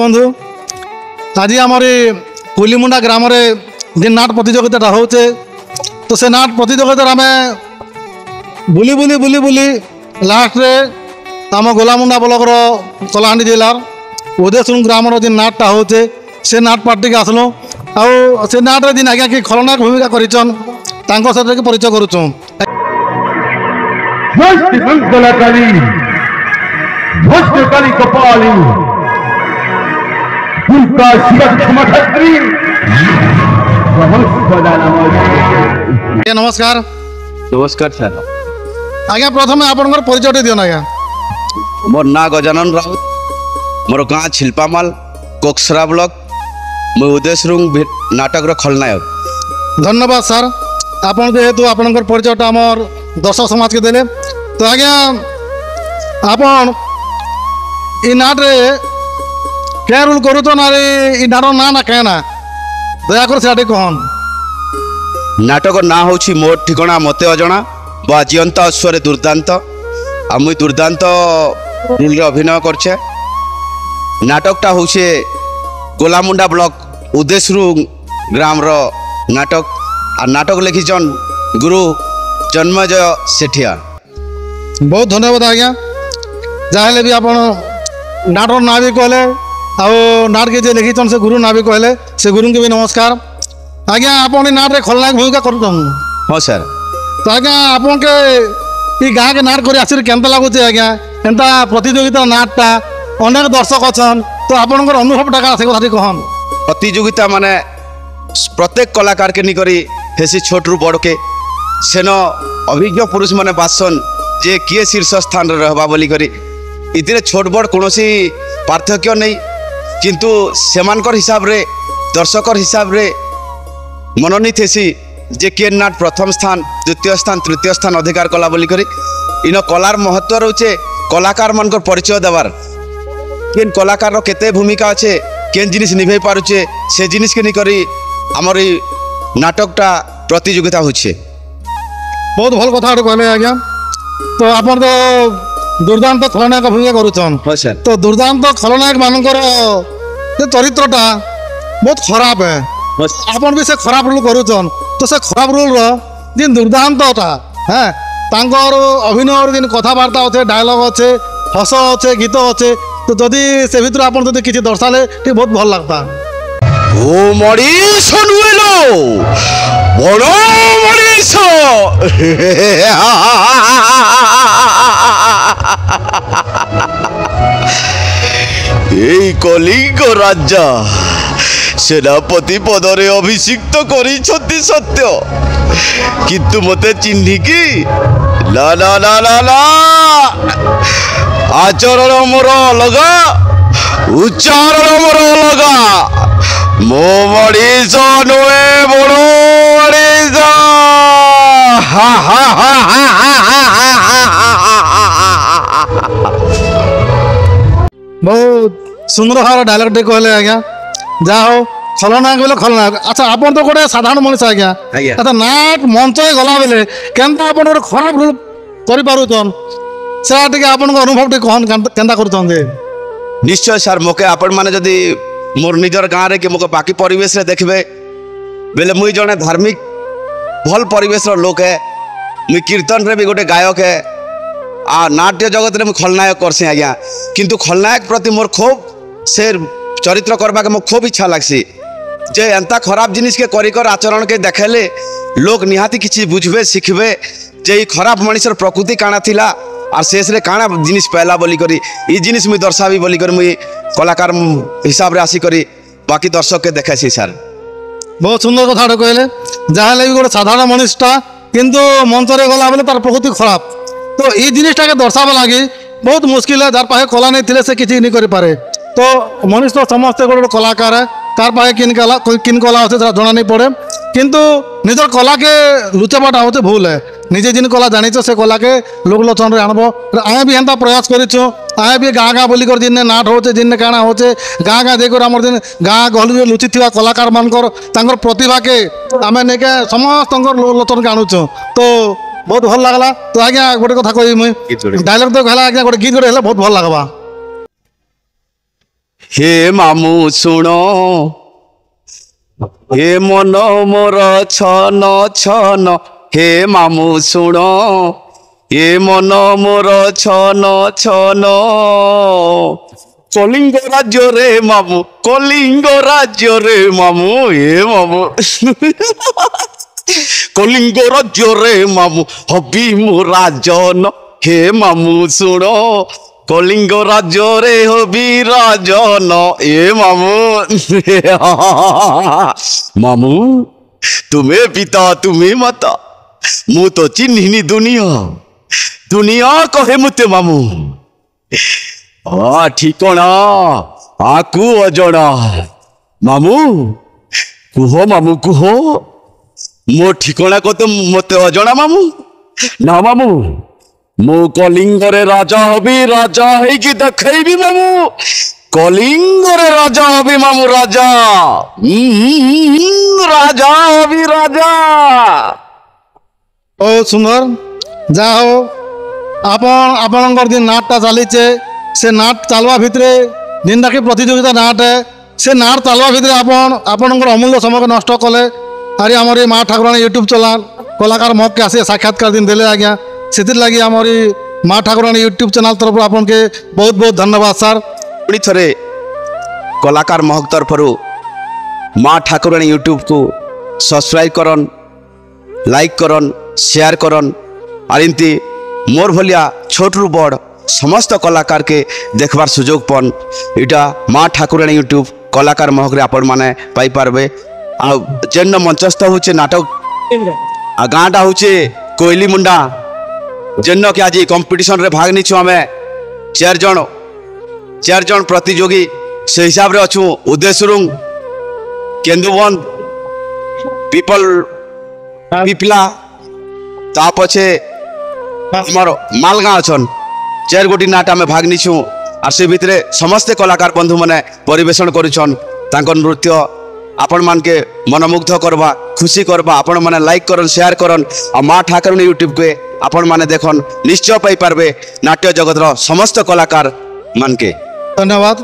बंधु आज आम कुलीमुंडा ग्राम जे नाट प्रतियोगिता होचे तो से नाट प्रतियोगिता आम बुली बुली बुली बुली लास्ट रे आम गोलामुंडा ब्लॉक कलाहांडी जिलार उदयसुन ग्राम जे नाटा होचे से नाट पार्टी के आसलु आउ से नाट दिन आज्ञा कि खलनायक भूमिका करिछन तांको सहित परिचय करूँ। नमस्कार। नमस्कार सर। आज्ञा प्रथम आपनकर परिचय दियन आज्ञा। मोर ना गजानन राउत, मोर गाँ छिलपामाल कोकसरा ब्लॉक, मैं उदयसुन नाटक खलनायक। धन्यवाद सर आपन जेहेतु आपनकर परिचय आमर दर्शक समाज के देले तो आज्ञा आपन इ नाट रे क्या रोल करूछन अरे इ नाटक ना ना कहना दयाकर से कहन। नाटक ना हूँ मोर ठिकना मते अजणा बा जीवंत अश्वर दुर्दांत आ मुई दुर्दांत रोल अभिनय करछे। नाटकटा हूँ गोलामुंडा ब्लॉक उदयसुन ग्राम रो नाटक आ नाटक लिखिछन गुरु जन्मजय सेठिया। बहुत धन्यवाद आज्ञा जहाँ भी आप नाटक ना भी कहले आउ नाट के जे लिखिछन से गुरु ना भी कहले से गुरु के भी नमस्कार। आज्ञा आपन नाट रे खलनायक भूमिका करूछन। हाँ सर। तो आज्ञा आपन के इ गाँ के नाट कर आसिर केनता लागुचे आज्ञा एंता प्रतियोगिता नाटटा अनेक दर्शक अछन तो आपनकर अनुभवटा का से कथाटी कहन। प्रतियोगिता माने प्रत्येक कलाकार के निकरी हेसी छोट रु बड़ के सेन अभिज्ञ पुरुष माने बासन जे किए शीर्ष स्थान रे रहबा बोली करी इतने छोट बड़ कोनोसी पार्थक्य नहीं किंतु सेमानकर हिसाब रे दर्शकर हिसाब रे मनोनीत हेसी जे के नाट प्रथम स्थान द्वितीय स्थान तृतीय स्थान अधिकार कला बोली करी इन कलार महत्व रोचे कलाकार मानकर परिचय देवार केन कलाकार रो केते भूमिका अच्छे केन जिनिस निभे पारुचे से जिनिस के निकरी आमर नाटकटा प्रतियोगिता होछे। बहुत भल कथा कहले आज्ञा। तो आपन तो दुर्दांत खलनायक भूमिका करूछन। हाँ सर। तो दुर्दांत खलनायक मानकर जे चरित्रटा बहुत खराब है आपन भी से खराब रोल करूछन तो से खराब रोल रो दिन दुर्दांतटा हैं तांकर अभिनय दिन कथाबार्ता अच्छे डायलॉग अच्छे हस अच्छे गीत अच्छे तो जदि से भीतर आपन जदि किछि दर्शाले ठीक बहुत भल लगता। ओ मरीस नुएलो बड़ो मरीस এই কলিঙ্গ রাজা সেনাপতি পদরে অভিষিক্ত করিছন্তি সত্য কিন্তু মতে চিহ্নিকি না না না না না আচরণ মোর অলগা উচ্চারণ মোর অলগা মো মরিস নুয়ে বড় মরিস। बहुत सुंदर भाव डायलॉग टे कहले आज्ञा जा हो खलनायक बोले खलनायक। अच्छा आपन तो गोटे साधारण मनुष्य आज्ञा अच्छा नाट मंच गला बेले केनता आपन गोटे खराब रोल करि पारुछन से टिके आपन को अनुभव टे कहन केनता करूछन जे। निश्चय सर मोके आपण माने जदि मोर निजर गाँव रे कि मोके बाकी परिवेश रे देखबे बेले मुई जने धार्मिक भल परिवेश रो लोक है मुई कीर्तन रे भी गोटे गायक है आ नाट्य जगत रे मुई खलनायक करसी आज्ञा किंतु खलनायक प्रति मोर खूब से चरित्र करबा के मो खूब इच्छा लागसी जे एंता खराब जिनिस के करी कर आचरण के देखेले लोग निहाती किछि बुझबे सिखबे जे खराब मनुष्यर प्रकृति काना थिला और शेष रे काना जिनिस पहला बोली करी ई जिनिस मुई दर्शाबी बोली कर मुई कलाकार हिसाब रे आसी करी बाकी दर्शक के देखासी सर। बहुत सुंदर कथा कहले जहाँ भी गोटे साधारण मनुष्यटा किंतु मंच रे गला बेले तार प्रकृति खराब तो ये जिनिसटा के दर्शावा लगे बहुत मुश्किल है जार पाखे कला नहीं थिले से किसी नहीं करि पारे तो मनुष्य तो समस्ते गोटे कलाकार है तार पाखे किन कला अच्छे जना नहीं पड़े किंतु निजर कला के लुचाबाटा होते भूल है निजे जिन कला जानीच से कला के लोक लोचन रे आनबो आए भी एंता प्रयास करिछु आए भी गाँ गाँ बोलिकर जिन नाट होचे जिन काଣା होचे गाँ गाँ देकर आमर दिन गाँ गहली लुचि थिबा कलाकार मानकर तांकर प्रतिभा के आमे नेके समस्त लोक लोचन के आणुछु तो बहुत भल लगला। तो आज्ञा गोटे कथा कहि मुई डायलॉग तो कहला आज्ञा गोटे गीत गोटे हेले बहुत भल लगबा। हे मामू सुण हे मन मोर छन छन हे मामू सुण हे मन मोर छन छन कलिंग राज्य रे मामू कलिंग राज्य रे मामू हे मामू कलिंग राज्य रे मामू हबी मु राजन हे मामू सुण कलिंग राज्य रे हबी राजन ए मामू मामू तुम्हें पिता तुम्हें माता मु तो चिन्हिनी दुनिया दुनिया कहे मुते मामू ठिकणा आकु अजणा मामू कुह मामू कुह मो ठिकणा को तो मते अजणा मामू ना मामू मु कलिंग रे राजा हबी राजा है देखी मामू कलिंग रे राजा हबी मामू राजा राजा हबी राजा बहुत सुंदर जा हो आपण आपणकर दिन नाटटा चलीचे से नाट चलवा भितर जिनटा कि प्रतियोगिता नाट है से नाट चलवा भितर आपणकर अमूल्य समय नष्ट कले आरे आमर माँ ठाकुराणी यूट्यूब चलान कलाकार मग के आसे साक्षात्कार दिन देले आज्ञा से लगी आमर माँ ठाकुराणी यूट्यूब चैनल तरफ आपन के बहुत बहुत धन्यवाद सर पुणी थरे कलाकार महक तरफ माँ ठाकुराणी यूट्यूब को सब्सक्राइब करन लाइक करन शेयर करन और इनती मोर भलिया छोट रु बड़ समस्त कलाकार के देखबार सुजोग पन इटा माँ ठाकुराणी यूट्यूब कलाकार महक रे आपण माने पाई पारबे आ जेन मंचस्थ होचे नाटक आ गाँटा होचे कोयली मुंडा जेन कि आज कंपटीशन रे भाग नीचु आमे चार जन प्रतियोगी से हिसाब रे अछु उदयसुरुंग केंदुबंद पिपला ता पछे हमर मालगाँ अछन 4 गोटी नाट आमे भाग नीचु आर से भितरे समस्त कलाकार बंधु माने परिवेशन करूछन तांको नृत्य आपण मान के मनमुग्ध करबा खुशी करबा आपण माने लाइक करन शेयर करन आ माँ ठाकुराणी यूट्यूब के आपण माने देखन निश्चय पाई पारबे नाट्य जगत रो समस्त कलाकार मान के धन्यवाद।